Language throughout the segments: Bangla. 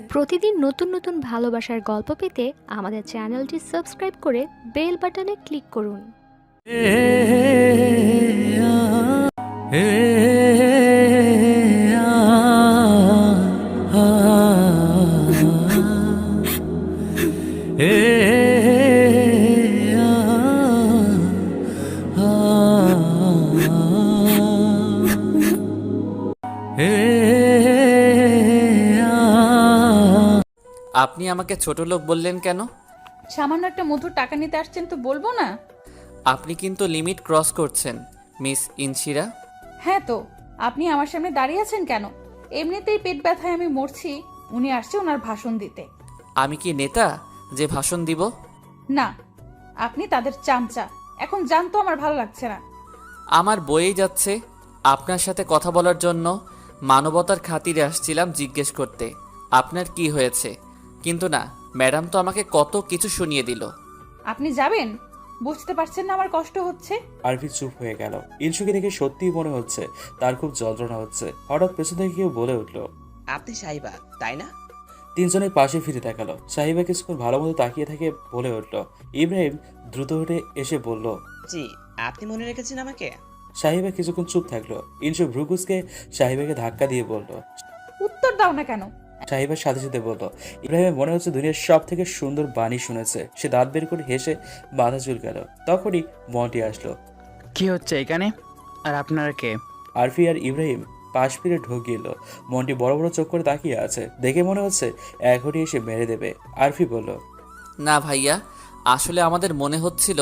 প্রতিদিন নতুন নতুন ভালোবাসার গল্প পেতে আমাদের চ্যানেলটি সাবস্ক্রাইব করে বেল বাটনে ক্লিক করুন। আপনি আমাকে ছোট লোক বললেন কেন? সামান্য একটা মধুর টাকা নিতে আসছেন তো বলবো না? আপনি কিন্তু লিমিট ক্রস করছেন মিস ইনশিরা। হ্যাঁ তো আপনি আমার সামনে দাঁড়িয়ে আছেন কেন? এমনিতেই পেট ব্যথায় আমি মরছি, উনি আসছে ওনার ভাষণ দিতে। আমি কি নেতা যে ভাষণ দিব? না, আপনি তাদের চামচা। এখন জানতো আমার ভালো লাগছে না। আমার বয়েই যাচ্ছে আপনার সাথে কথা বলার জন্য। মানবতার খাতিরে আসছিলাম জিজ্ঞেস করতে আপনার কি হয়েছে, কিন্তু না, ম্যাডাম তো আমাকে কত কিছু শুনিয়ে দিল। আপনি যাবেন? বুঝতে পারছেন না আমার কষ্ট হচ্ছে? আরফি চুপ হয়ে গেল। ইনসুকে দেখে সত্যিই মনে হচ্ছে তার খুব যন্ত্রণা হচ্ছে। হঠাৎ পেছন থেকে কেউ বলে উঠল, আপনি সাহিবা তাই না? তিনজনের পাশে ফিরে তাকালো। সাহিবা কিছুক্ষণ ভালো মতো তাকিয়ে থেকে বলে উঠল। ইব্রাহিম দ্রুত উঠে এসে বলল, জি, আপনি মনে রেখেছেন আমাকে? সাহিবা কিছুক্ষণ চুপ থাকলো। ইনসু ভ্রুকুসকে সাহিবাকে ধাক্কা দিয়ে বলল। উত্তর দাও না কেন? সাহিবার সাথে সাথে বলল। ইব্রাহিমের মনে হচ্ছে দুনিয়ার সব থেকে সুন্দর বাণী শুনেছে। সে দাঁত বের করে হেসে মাথা চুলকাল। তখনই মন্টি আসলো। কি হচ্ছে এখানে? আর আপনারা কে? আরফি আর ইব্রাহিম পাশ ফিরে ঢুকিয়ে এলো। মন্টি বড় বড় চোখ করে তাকিয়ে আছে। দেখে মনে হচ্ছে এখনই এসে মেরে দেবে। আরফি বলল, না ভাইয়া, আসলে আমাদের মনে হচ্ছিল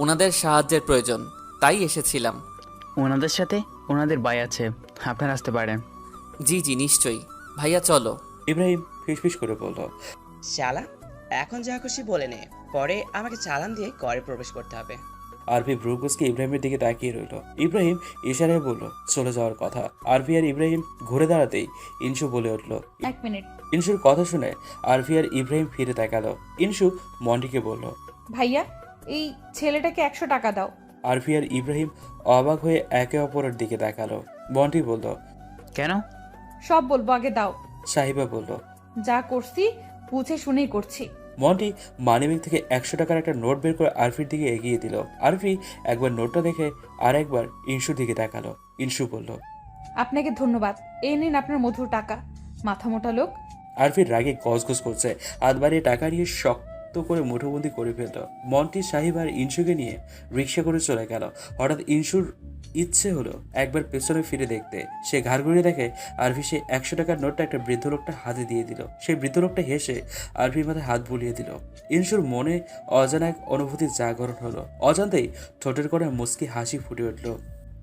ওনাদের সাহায্যের প্রয়োজন, তাই এসেছিলাম। ওনাদের সাথে ওনাদের বাই আছে, আপনারা আসতে পারেন। জি জি নিশ্চয়ই ভাইয়া, চলো। ইব্রাহিম ফিসফিস করে বলল। শালা, এখন যা খুশি বলে নে, পরে আমাকে চালান দিয়ে ঘরে প্রবেশ করতে হবে। আরফি ব্রুকুসকে ইব্রাহিমের দিকে তাকিয়ে রইল। ইব্রাহিম ইশারায় বলল চলে যাওয়ার কথা। আরফি আর ইব্রাহিম ঘুরে দাঁড়াতেই ইনসু বলে উঠল। এক মিনিট। ইনসুর কথা শুনে আরফি আর ইব্রাহিম ফিরে তাকালো। ইনসু মন্টিকে বলল, ভাইয়া, এই ছেলেটাকে 100 টাকা দাও। আরফি আর ইব্রাহিম অবাক হয়ে একে অপরের দিকে তাকালো। মন্টি বলল, কেন? সব বলবো, আগে দাও। সাহিবা বলল, যা করছি বুঝে শুনেই করছি। মন্টি মানিব্যাগ থেকে 100 টাকার একটা নোট বের করে আরফির দিকে এগিয়ে দিল। আরফি একবার নোটটা দেখে আর একবার ইনসুর দিকে তাকালো। ইনসু বলল, আপনাকে ধন্যবাদ, এই নিন আপনার মধুর টাকা। মাথা মোটা লোক। আরফির রাগে গজগজ করছে। হাত বাড়িয়ে টাকা নিয়ে শক্ত করে মুঠোবন্দি করে ফেলল। মন্টি, সাহিব আর ইনসুকে নিয়ে রিক্সা করে চলে গেল। হঠাৎ ইনসুর ইচ্ছে হলো একবার পেছনে ফিরে দেখতে। সে ঘাড় ঘুরিয়ে দেখে আরফি সে 100 টাকার নোটটা একটা বৃদ্ধ লোকটা হাতে দিয়ে দিল। সেই বৃদ্ধ লোকটা হেসে আরফির মাথায় হাত বুলিয়ে দিল। ইনসুর মনে অজানা এক অনুভূতির জাগরণ হলো। অজান্তেই ঠোঁটের করে মুচকি হাসি ফুটে উঠল।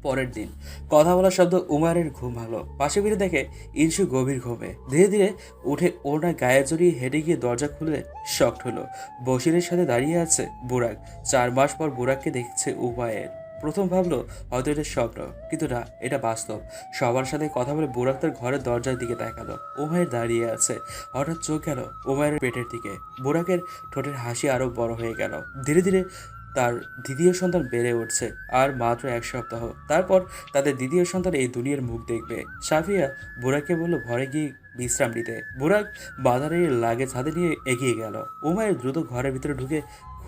পরের দিন কথা বলার শব্দ উমারের ঘুম ভাঙলো। পাশে ফিরে দেখে ইনসু গভীর ঘুমে। ধীরে ধীরে উঠে ওনার গায়ে জড়িয়ে হেঁটে গিয়ে দরজা খুলে শকড হলো। বশিরের সাথে দাঁড়িয়ে আছে বুরাক। 4 মাস পর বুরাককে দেখছে উমায়ের। প্রথম ভাবলো হয়তো এটা স্বপ্ন, কিন্তু না, এটা বাস্তব। সবার সাথে কথা বলে বুরাক তার ঘরের দরজার দিকে তাকালো। উমায়ের দাঁড়িয়ে আছে। হঠাৎ চোখ গেল উমায়ের পেটের দিকে। বুরাকের ঠোঁটের হাসি আরো বড় হয়ে গেল। ধীরে ধীরে তার দ্বিতীয় সন্তান বেড়ে উঠছে। আর মাত্র 1 সপ্তাহ, তারপর তাদের দ্বিতীয় সন্তান এই দুনিয়ার মুখ দেখবে। সাফিয়া বুরাককে বলল ঘরে গিয়ে বিশ্রাম নিতে। বুরাক বাজারের লাগেজ হাতে নিয়ে এগিয়ে গেল। উমায়ের দ্রুত ঘরের ভিতরে ঢুকে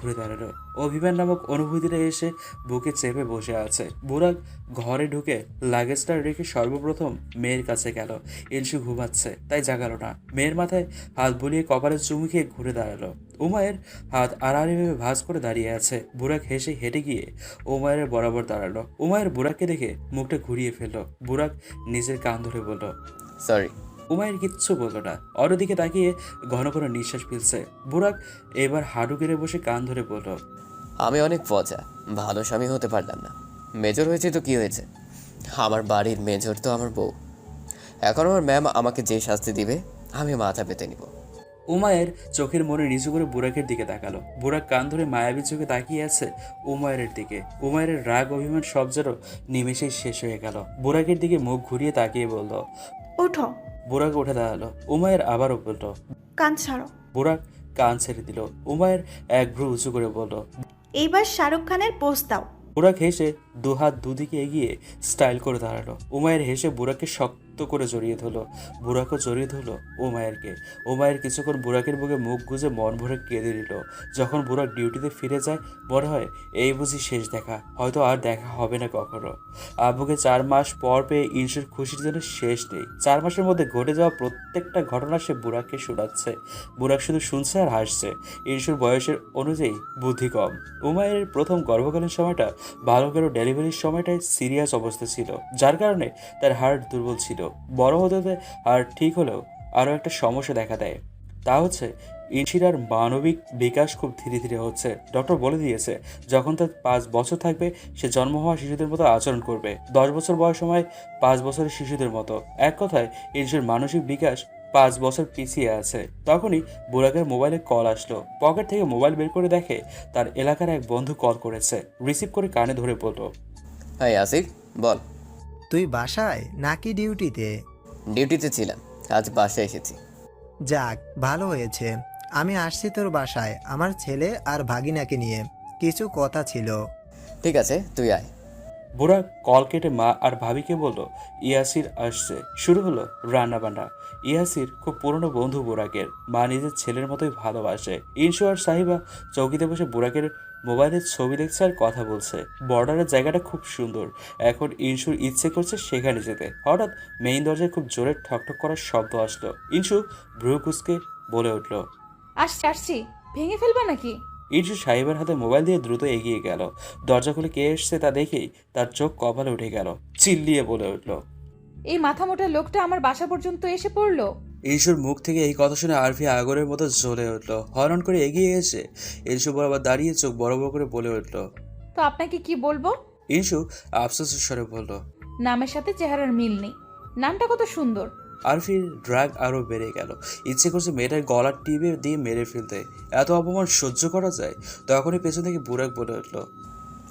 ঘুরে দাঁড়ালো। অভিমান নামক অনুভূতিটা এসে বুকে চেপে বসে আছে। বুরাক ঘরে ঢুকে লাগেজটা রেখে সর্বপ্রথম মেয়ের কাছে গেল। ইনসু ঘুমাচ্ছে, তাই জাগালো না। মেয়ের মাথায় হাত বুলিয়ে কপালে চুমু খেয়ে ঘুরে দাঁড়ালো। উমায়ের হাত আড়াআড়িভাবে ভাঁজ করে দাঁড়িয়ে আছে। বুরাক হেসে হেঁটে গিয়ে উমায়ের বরাবর দাঁড়ালো। উমায়ের বুরাককে দেখে মুখটা ঘুরিয়ে ফেললো। বুরাক নিজের কান ধরে বলল, সরি। উমায়ের কিচ্ছু বলল না। অন্যদিকে তাকিয়ে ঘন ঘন নিঃশ্বাস ফেলছে। বুরাক এবার হাঁটু গেড়ে বসে কান ধরে বলল, আমি অনেক পচা, ভালো স্বামী হতে পারলাম না। মেজর হয়েছে তো কি হয়েছে, আমার বাড়ির মেজর তো আমার বউ। এখন আমার ম্যাম আমাকে যে শাস্তি দিবে আমি মাথা পেতে নিব। উমায়ের চোখের মনে নিচু করে বুরাকের দিকে তাকালো। বুরাক কান ধরে মায়াবী চোখে তাকিয়ে আছে উমায়ের দিকে। উমায়ের রাগ অভিমান সব যেন নিমেষেই শেষ হয়ে গেল। বুরাকের দিকে মুখ ঘুরিয়ে তাকিয়ে বলল, ওঠো। বুরাক উঠে দাঁড়ালো। উমায়ের আবারও বলল, কান ছাড়ো। বুরাক কান ছেড়ে দিল। উমায়ের এক ভ্রু উঁচু করে বলল, এইবার শাহরুখ খানের পোস্ট দাও। বুরাক হেসে দুহাত দুদিকে এগিয়ে স্টাইল করে দাঁড়ালো। উমায়ের হেসে বুরাককে শক্ত করে জড়িয়ে ধরলো। বুরাকও জড়িয়ে ধরলো উমায়েরকে। উমায়ের কিছুক্ষণ বুরাকের বুকে মুখ গুজে মন ভরে কেঁদে দিল। যখন বুরাক ডিউটিতে ফিরে যায় মনে হয় এই বুঝি শেষ দেখা, হয়তো আর দেখা হবে না কখনো। আব্বুকে 4 মাস পর পেয়ে ইনসুর খুশির জন্য শেষ নেই। 4 মাসের মধ্যে ঘটে যাওয়া প্রত্যেকটা ঘটনা সে বুরাককে শোনাচ্ছে। বুরাক শুধু শুনছে আর হাসছে। ইনসুর বয়সের অনুযায়ী বুদ্ধি কম। উমায়ের প্রথম গর্ভকালীন সময়টা ভালো করে ডেলিভারির সময়টায় সিরিয়াস অবস্থা ছিল, যার কারণে তার হার্ট দুর্বল ছিল। বড় হতে হতে হার্ট ঠিক হলেও আরও একটা সমস্যা দেখা দেয়, তা হচ্ছে ইনশিরার মানবিক বিকাশ খুব ধীরে ধীরে হচ্ছে। ডক্টর বলে দিয়েছে যখন তার 5 বছর থাকবে সে জন্ম হওয়া শিশুদের মতো আচরণ করবে, 10 বছর বয়স সময় 5 বছরের শিশুদের মতো। এক কথায় ইনশির মানসিক বিকাশ 5 বছর পিছিয়ে আছে। তখনই বুরাকের মোবাইলে কল আসলো। পকেট থেকে মোবাইল বের করে দেখে তার এলাকার এক বন্ধু কল করেছে। রিসিভ করে কানে ধরে বলল, হ্যাঁ আসিফ বল। তুই বাসায় নাকি ডিউটিতে? ডিউটিতে ছিলাম, আজ বাসায় এসেছি। যাক, ভালো হয়েছে। আমি আসছি তোর বাসায় আমার ছেলে আর ভাগিনাকে নিয়ে, কিছু কথা ছিল। ঠিক আছে তুই আয়। বুরাক কল কেটে মা আর ভাবিকে বলল ইয়াসির আসছে। শুরু হলো রান্না বান্না। ইয়াসির খুব পুরনো বন্ধু বুরাকের। মা নিজের ছেলের মতোই ভালোবাসে। ইনশু আর সাহিবা চৌকিতে বসে বুরাকের মোবাইলের ছবি দেখছে আর কথা বলছে। বর্ডারের জায়গাটা খুব সুন্দর। এখন ইনশুর ইচ্ছে করছে সেখানে যেতে। হঠাৎ মেইন দরজায় খুব জোরে ঠকঠক করার শব্দ আসলো। ইনশু ভ্রু কুঁচকে বলে উঠল, আসছি আসছি, ভেঙে ফেলবা নাকি? ইনশু সাহিবের হাতে মোবাইল দিয়ে দ্রুত এগিয়ে গেল। দরজা খুলে কে এসছে তা দেখেই তার চোখ কপালে উঠে গেল। চিল্লিয়ে বলে উঠল, এই মাথা মোটা লোকটা আমার বাসা পর্যন্ত এসে পড়লো। ইনশুর মুখ থেকে এই কথা শুনে আরফি আগুনের মতো জ্বলে উঠল। হরণ করে এগিয়ে এসে ইনশু বরাবর দাঁড়িয়ে চোখ বড় বড় করে বলে উঠল। তো আপনাকে কি বলবো? ইনশু আফসোসের স্বরে বলল, নামের সাথে চেহারার মিল নেই। নামটা কত সুন্দর। আরফির ড্রাগ আরো বেড়ে গেল। ইচ্ছে করছে মেয়েটার গলার টিপে দিয়ে মেরে ফেলতে। এত অপমান সহ্য করা যায়? তখনই পেছন থেকে বুরাক বলে উঠল,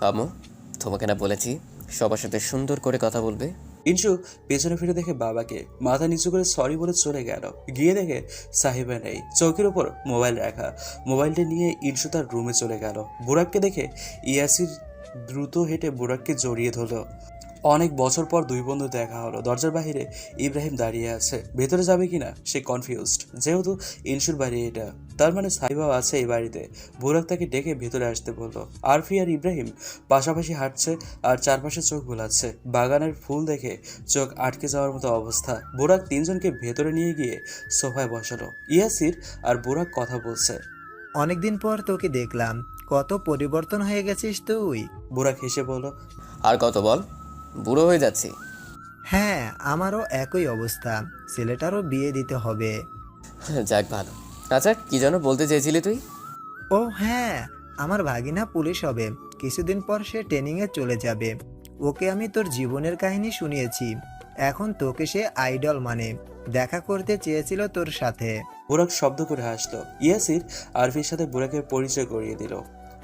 আম্মু তোমাকে না বলেছি সবার সাথে সুন্দর করে কথা বলবে? ইনশু পেছনে ফিরে দেখে বাবাকে। মাথা নিচু করে সরি বলে চলে গেল। গিয়ে দেখে সাহিবা নেই, চৌকির ওপর মোবাইল রাখা। মোবাইলটা নিয়ে ইনশু তার রুমে চলে গেল। বুরাককে দেখে ইয়াসির দ্রুত হেঁটে বুরাককে জড়িয়ে ধরল। অনেক বছর পর দুই বন্ধু দেখা হলো। দরজার বাইরে ইব্রাহিম দাঁড়িয়ে আছে। ভেতরে যাবে কিনা সে কনফিউজড। যেহেতু ইনশুর বাড়ি এটা, তার মানে সাহিবাও আছে এই বাড়িতে। বুরাক তাকে ডেকে ভেতরে আসতে বলল। আরফি আর ইব্রাহিম পাশাপাশি হাঁটছে আর চারপাশে চোখ বোলাচ্ছে। বাগানের ফুল দেখে চোখ আটকে যাওয়ার মতো অবস্থা। বুরাক তিনজনকে ভেতরে নিয়ে গিয়ে সোফায় বসালো। ইয়াসির আর বুরাক কথা বলছে। অনেকদিন পর তোকে দেখলাম, কত পরিবর্তন হয়ে গেছিস তুই। বুরাক হেসে বলল, আর কত বল, বুড়ো হয়ে যাচ্ছি। হ্যাঁ, আমারও একই অবস্থা, ছেলেটারও বিয়ে দিতে হবে। যাক ভালো। আচ্ছা কি যেন বলতে চেয়েছিলি তুই? ও হ্যাঁ, আমার ভাগিনা পুলিশ হবে, কিছুদিন পর সে ট্রেনিংয়ে চলে যাবে। ওকে আমি তোর জীবনের কাহিনী শুনিয়েছি, এখন তোকে সে আইডল মানে। দেখা করতে চেয়েছিল তোর সাথে। বুরাক শব্দ করে হাসলো। ইয়াসির আরফির সাথে বুরাকের পরিচয় করিয়ে দিল।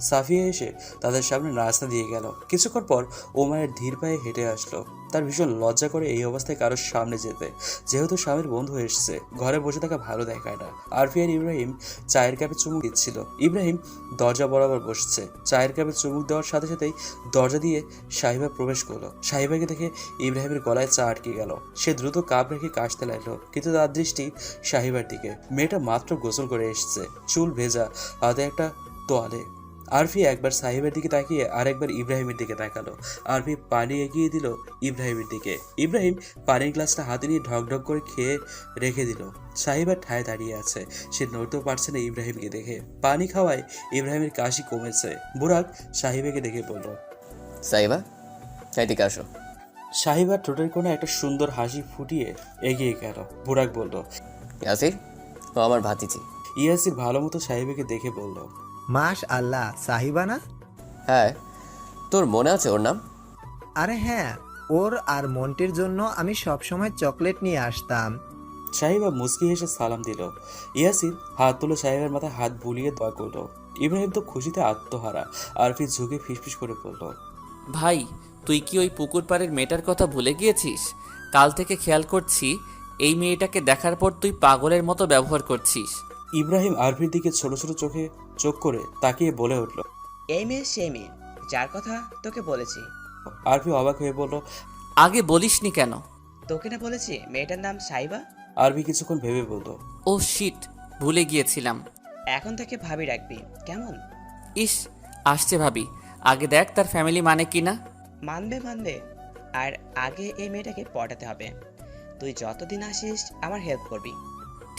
সাফিয়া এসে তাদের সামনে রাস্তা দিয়ে গেল। কিছুক্ষণ পর ওমায়ের ধীর পায়ে হেঁটে আসলো। তার ভীষণ লজ্জা করে এই অবস্থায় কারোর সামনে যেতে, যেহেতু স্বামীর বন্ধু এসছে। ঘরে বসে থাকা ভালো দেখায় না। আরফি আর ইব্রাহিম চায়ের কাপে চুমুক দিচ্ছিল। ইব্রাহিম দরজা বরাবর বসছে। চায়ের কাপে চুমুক দেওয়ার সাথে সাথেই দরজা দিয়ে সাহিবা প্রবেশ করলো। সাহিবাকে দেখে ইব্রাহিমের গলায় চা আটকে গেল। সে দ্রুত কাপ রেখে কাশতে লাগলো, কিন্তু তার দৃষ্টি সাহিবার দিকে। মেয়েটা মাত্র গোসল করে এসছে, চুল ভেজা, হাতে একটা তোয়ালে। আরফি একবার সাহিবের দিকে তাকিয়ে আরেকবার ইব্রাহিমের দিকে তাকালো। আরফি পানি এগিয়ে দিল ইব্রাহিমের দিকে। ইব্রাহিম পানির গ্লাসটা হাতে নিয়ে ঢকঢক করে খেয়ে রেখে দিল। সাহিবার ঠায় দাঁড়িয়ে আছে, সে নড়তেও পারছে না ইব্রাহিমকে দেখে। পানি খাওয়ায় ইব্রাহিমের কাশি কমেছে। বুরাক সাহিবাকে দেখে বলল, সাইবা এদিকে আসো। সাহিবার ঠোঁটের কোণে একটা সুন্দর হাসি ফুটিয়ে এগিয়ে গেল। বুরাক বলল, ইয়াসির ও আমার ভাতিজি। ইয়াসির ভালো মতো সাহিবাকে দেখে বলল, মাশ আল্লাহ, সাহিবা না? হ্যাঁ, তোর মনে আছে ওর নাম? আরে হ্যাঁ, ওর আর মন্টির জন্য আমি সবসময় চকলেট নিয়ে আসতাম। সাহিবা মুচকি হেসে সালাম দিল। ইয়াসির হাত তুলে সাহিবের মাথায় হাত বুলিয়ে দোয়া করল। ইব্রাহিম তো খুশিতে আত্মহারা। আরফি ঝুঁকে ফিসফিস করে বলল, ভাই তুই কি ওই পুকুর পাড়ের মেয়েটার কথা ভুলে গিয়েছিস? কাল থেকে খেয়াল করছি এই মেয়েটাকে দেখার পর তুই পাগলের মতো ব্যবহার করছিস। ইব্রাহিম আরফির দিকে ছোট ছোট চোখে চোখ করে তাকিয়ে বলে উঠল, এই মেয়ে সেই মেয়ে, যার কথা তোকে বলেছি। আরফি অবাক হয়ে বলল। আগে বলিসনি কেন? তোকে না বলেছি মেয়েটার নাম সাইবা? আরফি কিছুক্ষণ ভেবে বলল। ও শিট, ভুলে গিয়েছিলাম। এখন থেকে ভাবি রাখবি কেমন? ইস, আসছে ভাবি। আগে দেখ তার ফ্যামিলি মানে কি না। মানবে মানবে। আর আগে এই মেয়েটাকে পটাতে হবে। তুই যতদিন আসিস আমার হেল্প করবি।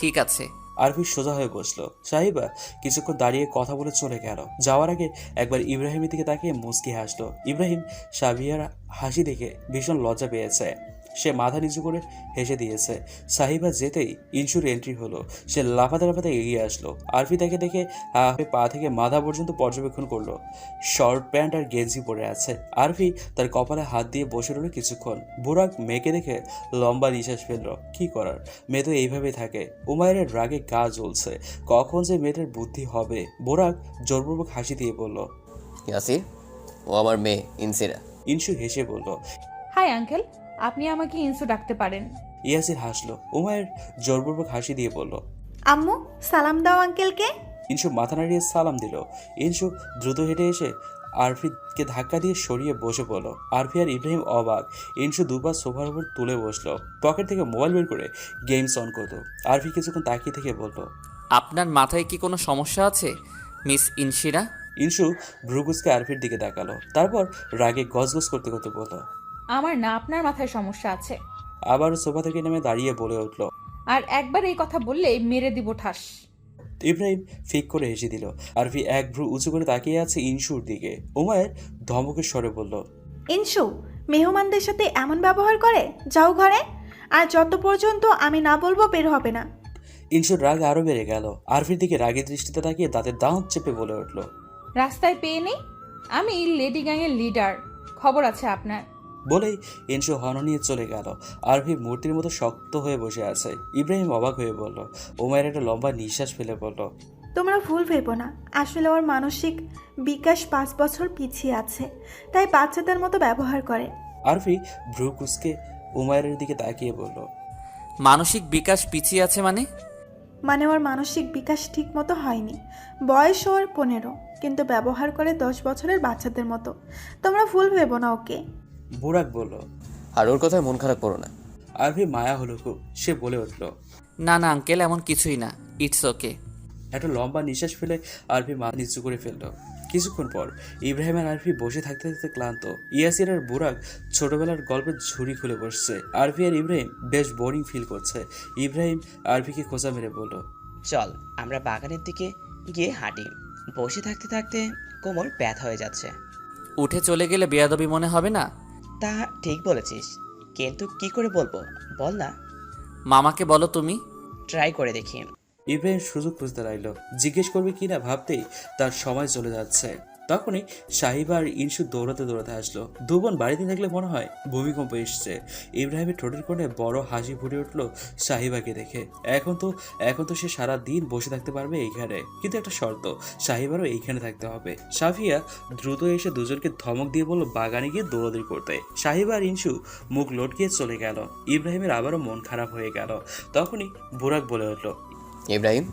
ঠিক আছে। আরফি সোজা হয়ে বসলো। সাহিবা কিছুক্ষণ দাঁড়িয়ে কথা বলে চলে গেল। যাওয়ার আগে একবার ইব্রাহিমের দিকে তাকিয়ে মুচকি হাসলো। ইব্রাহিম সাবিয়ার হাসি দেখে ভীষণ লজ্জা পেয়েছে। সে মাথা নিচু করে হেসে দিয়েছে। সাহিবা যেতেই ইনসুর এন্ট্রি হলো। সে লাফাতে লাফাতে এগিয়ে আসলো। আরফি তাকে দেখে পা থেকে মাথা পর্যন্ত পর্যবেক্ষণ করলো। শর্ট প্যান্ট আর গেঞ্জি পরে আছে। আরফি তার কপালে হাত দিয়ে বসে রইল কিছুক্ষণ। বুরাক মেয়েকে দেখে লম্বা নিঃশ্বাস ফেলল। কি করার, মেয়ে তো এইভাবেই থাকে। উমায়ের রাগে গা জ্বলছে। কখন যে মেয়েটার বুদ্ধি হবে। বুরাক জোরপূর্বক হাসি দিয়ে বলল। ইয়াসির, ও আমার মেয়ে ইনসিরা। ইনসু হেসে বলল। হাই আঙ্কেল, আপনি আমাকে ইনসু ডাকতে পারেন। ইয়াসির হাসলো। উমায়ের জোরপূর্বক হাসি দিয়ে বলল। আম্মু সালাম দাও আঙ্কেলকে। ইনসু মাথা নাড়িয়ে সালাম দিল। ইনসু দ্রুত হেঁটে এসে আরফিকে ধাক্কা দিয়ে সরিয়ে বসে পড়ল। আরফি আর ইব্রাহিম অবাক। ইনসু দুপা সোফার উপর তুলে বসলো। পকেট থেকে মোবাইল বের করে গেমস অন করলো। আরফি কিছুক্ষণ তাকিয়ে থেকে বলল। আপনার মাথায় কি কোনো সমস্যা আছে মিস ইনশিরা? ইনসু ভ্রুকুসকে আরফির দিকে তাকালো। তারপর রাগে গজগজ করতে করতে বলল। আমার না আপনার মাথায় সমস্যা আছে। আবার সোফা থেকে নেমে দাঁড়িয়ে বলে উঠল। আর একবার এই কথা বললে মেরে দিব ঠাস। ইব্রাহিম ফিক করে হেসে দিল। আরফি এক ভ্রু উঁচু করে তাকিয়ে আছে ইনসুর দিকে। উমায়ের ধমকের স্বরে বলল। ইনসু মেহমানদের সাথে এমন ব্যবহার করে? যাও ঘরে। আর যত পর্যন্ত আমি না বলবো বের হবে না। ইনসুর রাগ আরো বেড়ে গেল। আরফির দিকে রাগের দৃষ্টিতে তাকিয়ে দাঁতের দাঁত চেপে বলে উঠল। রাস্তায় পেয়ে নেই? আমি লেডি গ্যাংয়ের লিডার, খবর আছে আপনার। বলেই ইনসু হর্ন নিয়ে চলে গেল। আরফি মূর্তির মতো শক্ত হয়ে বসে আছে। ইব্রাহিম অবাক হয়ে বলল। উমায়ের একটা লম্বা নিঃশ্বাস ফেলে বলল। তোমরা ভুল ভেবো না, আসলে ওর মানসিক বিকাশ 5 বছর পিছিয়ে আছে, তাই বাচ্চাদের মতো ব্যবহার করে। আরফি ভ্রু কুঁচকে উমায়ের দিকে তাকিয়ে বলল। মানসিক বিকাশ পিছিয়ে আছে মানে? মানে ওর মানসিক বিকাশ ঠিক মতো হয়নি। বয়স ওর 15, কিন্তু ব্যবহার করে 10 বছরের বাচ্চাদের মতো। তোমরা ভুল ভেবো না ওকে। বুরাক বলল। আর ওর কথায় মন খারাপ করো না। আরফি মায়া হলো খুব। সে বলে উঠল। না না আঙ্কেল, এমন কিছুই না, ইটস ওকে। একটা লম্বা নিঃশ্বাস ফেলে আরফি মাথা নিচু করে ফেলল। কিছুক্ষণ পর ইব্রাহিম আর আরফি বসে থাকতে থাকতে ক্লান্ত। ইয়াসির আর বুরাক ছোটবেলার গল্পের ঝুড়ি খুলে বসছে। আরফি আর ইব্রাহিম বেশ বোরিং ফিল করছে। ইব্রাহিম আরফিকে খোঁচা মেরে বলল। চল আমরা বাগানের দিকে গিয়ে হাঁটি। বসে থাকতে থাকতে কোমর ব্যথা হয়ে যাচ্ছে। উঠে চলে গেলে বেয়াদবি মনে হবে না? তা ঠিক বলেছিস, কিন্তু কি করে বলবো বল না। মামাকে বলো তুমি। ট্রাই করে দেখি। ইব্রাহিম সুযোগ খুঁজতে লাগলো। জিজ্ঞেস করবে কিনা ভাবতেই তার সময় চলে যাচ্ছে। তখনই সাহিবা আর ইনসু দৌড়াতে দৌড়াতে আসলো। দু বোন বাড়িতে থাকলে মনে হয় ভূমিকম্প এসছে। ইব্রাহিমের ঠোঁটের কোণে বড় হাসি ফুটে উঠলো সাহিবাকে দেখে। এখন তো সে সারা দিন বসে থাকতে পারবে এইখানে, কিন্তু একটা শর্ত, সাহিবারও এইখানে থাকতে হবে। সাফিয়া দ্রুত এসে দুজনকে ধমক দিয়ে বলল বাগানে গিয়ে দৌড়াদৌড়ি করতে। সাহিবা আর ইনসু মুখ লটকিয়ে চলে গেল। ইব্রাহিমের আবারও মন খারাপ হয়ে গেল। তখনই বুরাক বলে উঠল। ইব্রাহিম,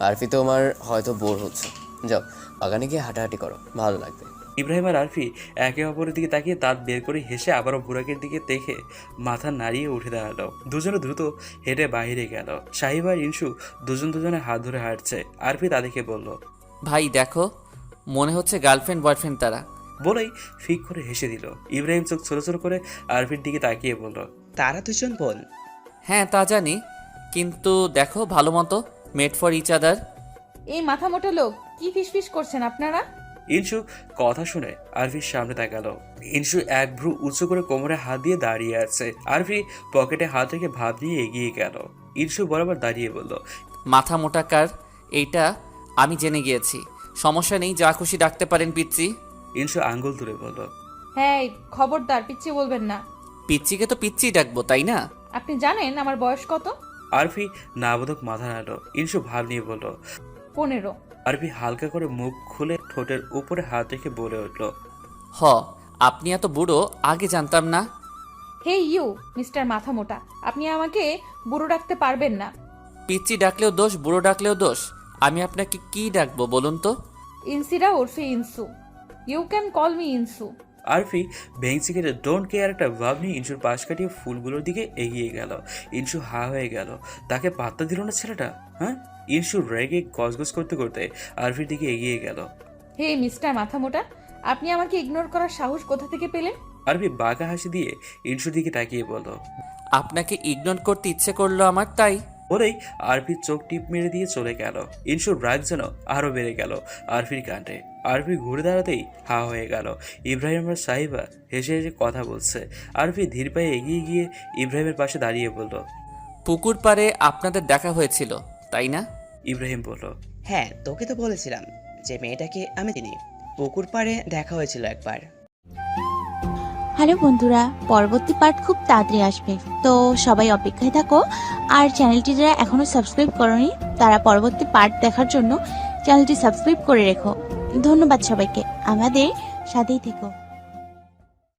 আরফি তো আমার হয়তো বোর হচ্ছে, যাও বাগানে গিয়ে হাঁটাহাঁটি করো, ভালো লাগবে। ইব্রাহিম আর আরফি একে অপরের দিকে তাকিয়ে দাঁত বের করে হেসে আবারও বুরাকের দিকে দেখে মাথা নাড়িয়ে উঠে দাঁড়ালো। দুজনে দ্রুত হেঁটে বাইরে গেল। সাহিবা আর ইনসু দুজনে হাত ধরে হাঁটছে। আরফি তাদেরকে বলল। ভাই দেখো, মনে হচ্ছে গার্লফ্রেন্ড বয়ফ্রেন্ড তারা। বলেই ফিক করে হেসে দিল। ইব্রাহিম চোখ ছোট ছোট করে আরফির দিকে তাকিয়ে বলল। তারা দুজন বোন? হ্যাঁ তা জানি, কিন্তু দেখো ভালো মতো মেড ফর ইচ আদার। এই মাথা মোটা লোক, কি ফিসফিস করছেন আপনারা? ইনসু কথা শুনে আরফির সামনে তাকালো। ইনসু এক ভ্রু উঁচু করে কোমরে হাত দিয়ে দাঁড়িয়ে আছে। আরফি পকেটে হাত রেখে ভাব নিয়ে এগিয়ে গেল। ইনসু বরাবর দাঁড়িয়ে বলল। মাথা মোটা কার? এইটা আমি জেনে গিয়েছি, সমস্যা নেই, যা খুশি ডাকতে পারেন পিচ্চি। ইনসু আঙ্গুল তুলে বলল। হ্যাঁ খবরদার পিচ্ছি বলবেন না। পিচ্চিকে তো পিচ্চি ডাকবো, তাই না? আপনি জানেন আমার বয়স কত? আরফি নাবোধক মাথা নাড়ল। ইনসু ভাব নিয়ে বলল। 15। আরফি হালকা করে মুখ খুলে ঠোঁটের উপরে হাত রেখে বলে উঠল। হ, আপনি এত বুড়ো, আগে জানতাম না। হে ইউ মিস্টার মাথা মোটা, আপনি আমাকে বুড়ো ডাকতে পারবেন না। পিচ্চি ডাকলেও দোষ, বুড়ো ডাকলেও দোষ। আমি আপনাকে কি ডাকবো বলুন তো? ইনসিরা ওরফে Insu. You can call me Insu. আরফি ভেংসি কেটে ডোন্ট কেয়ার একটা ভাব নিয়ে ইনসুর পাশ কাটিয়ে ফুলগুলোর দিকে এগিয়ে গেল। ইনসু হা হয়ে গেল, তাকে পাত্তা দিল না ছেলেটা। হ্যাঁ, ইনসু রেগে গজগজ করতে করতে আরফির দিকে এগিয়ে গেল। হে মিস্টার মাথামোটা, আপনি আমাকে ইগনোর করার সাহস কোথা থেকে পেলেন? আরফি বাঁকা হাসি দিয়ে ইনসুর দিকে তাকিয়ে বলল। আপনাকে ইগনোর করতে ইচ্ছে করলো আমার, তাই। বলেই আরফির চোখ টিপ মেরে দিয়ে চলে গেল। ইনসুর রাগ যেন আরো বেড়ে গেল আরফির কাণ্ডে। আরফি ঘুরে দাঁড়াতেই হা হয়ে গেল। ইব্রাহিম আর সাহিবা হেসে হেসে কথা বলছে। আরফি ধীর পায়ে এগিয়ে গিয়ে ইব্রাহিমের পাশে দাঁড়িয়ে বলল। পুকুর পাড়ে আপনাদের দেখা হয়েছিল, তাই না? ইব্রাহিম বলল। হ্যাঁ, তোকে তো বলেছিলাম যে মেয়েটাকে আমি চিনি। পুকুর পাড়ে দেখা হয়েছিল একবার। হ্যালো বন্ধুরা, পরবর্তী পার্ট খুব তাড়াতাড়ি আসবে, তো সবাই অপেক্ষায় থাকো। আর চ্যানেলটি যারা এখনো সাবস্ক্রাইব করোনি তারা পরবর্তী পার্ট দেখার জন্য চ্যানেলটি সাবস্ক্রাইব করে রেখো। ধন্যবাদ সবাইকে, আমাদের সাথেই থেকো।